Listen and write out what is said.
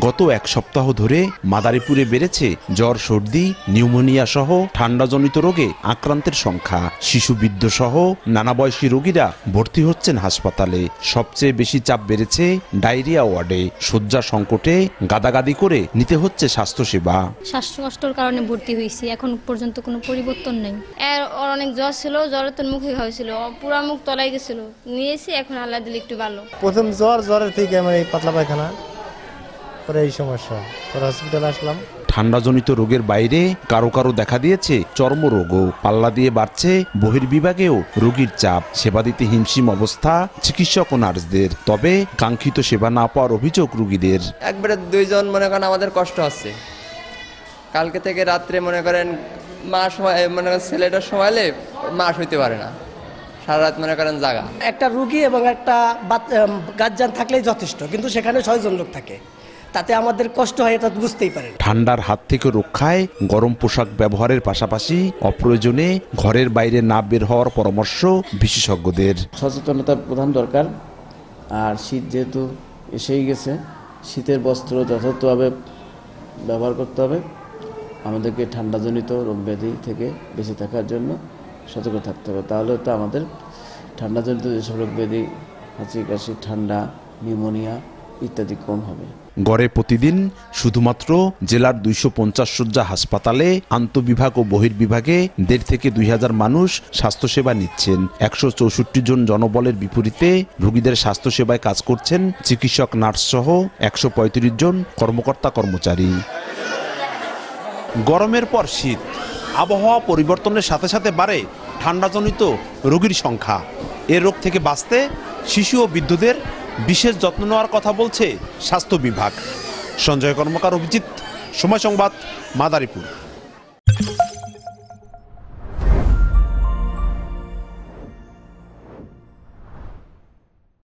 গত এক সপ্তাহ ধরে মাদারীপুরে বেড়েছে জ্বর, সর্দি, নিউমোনিয়া সহ ঠান্ডাজনিত রোগে আক্রান্তের সংখ্যা। শিশু, বৃদ্ধ সহ নানা বয়সী রোগীরা ভর্তি হচ্ছেন হাসপাতালে। সবচেয়ে বেশি চাপ বেড়েছে ডায়রিয়া ওয়ার্ডে। শয্যা সংকটে গাদাগাদি করে নিতে হচ্ছে স্বাস্থ্যসেবা। শ্বাসকষ্টের কারণে ভর্তি হয়েছি, এখন পর্যন্ত কোনো পরিবর্তন নেই। ওর অনেক জ্বর ছিল, জ্বরের তো মুখে হয়েছিল, পুরা মুখ তলাই গেছিল, নিয়েছি, এখন আল্লাহ দিলে একটু ভালো। প্রথম জ্বরের থেকে আমার এই পাতলা পায়খানা, পরে এই সমস্যা, পরে হসপিটালে আসলাম। ঠান্ডাজনিত রোগের বাইরে কারো কারো দেখা দিয়েছে চর্মরোগও। পাল্লা দিয়ে বাড়ছে বহির্বিভাগেও রোগীর চাপ। সেবা দিতে হিমশিম অবস্থা চিকিৎসক ও নার্সদের। তবে কাঙ্ক্ষিত সেবা না পাওয়ার অভিযোগ রোগীদের। একবারে 2 জন মনে করেন আমাদের কষ্ট হচ্ছে। কালকে থেকে রাত্রে মনে করেন মাস ছেলেটা শোয়ালে মাস হইতে পারে না, সারা রাত মনে করেন জাগা। একটা রুগী এবং একটা গার্জিয়ান থাকলেই যথেষ্ট, কিন্তু সেখানে 6 জন লোক থাকে, তাতে আমাদের কষ্ট হয়, এটা বুঝতেই পারেন। ঠান্ডার হাত থেকে রক্ষায় গরম পোশাক ব্যবহারের পাশাপাশি অপ্রয়োজনে ঘরের বাইরে না বের হওয়ার পরামর্শ বিশেষজ্ঞদের। সচেতনতা প্রধান দরকার। আর শীত যেহেতু এসেই গেছে, শীতের বস্ত্র যথাযথভাবে ব্যবহার করতে হবে। আমাদেরকে ঠান্ডাজনিত রোগ ব্যাধি থেকে বেঁচে থাকার জন্য সতর্ক থাকতে হবে। তাহলে তো আমাদের ঠান্ডাজনিত যেসব রোগ ব্যাধি, হাঁচি, কাশি, ঠান্ডা, নিউমোনিয়া ইত্যাদি কম হবে। গড়ে প্রতিদিন শুধুমাত্র জেলার 250 শয্যা হাসপাতালে আন্তঃবিভাগ ও বহির্বিভাগে 1,500 থেকে 2,000 মানুষ স্বাস্থ্যসেবা নিচ্ছেন। 164 জন জনবলের বিপরীতে রোগীদের স্বাস্থ্যসেবায় কাজ করছেন চিকিৎসক, নার্স সহ 135 জন কর্মকর্তা কর্মচারী। গরমের পর শীত, আবহাওয়া পরিবর্তনের সাথে সাথে বাড়ে ঠান্ডাজনিত রোগীর সংখ্যা। এ রোগ থেকে বাঁচতে শিশু ও বৃদ্ধদের বিশেষ যত্ন নেওয়ার কথা বলছে স্বাস্থ্য বিভাগ। সঞ্জয় কর্মকার, অভিজিৎ, সময় সংবাদ, মাদারীপুর।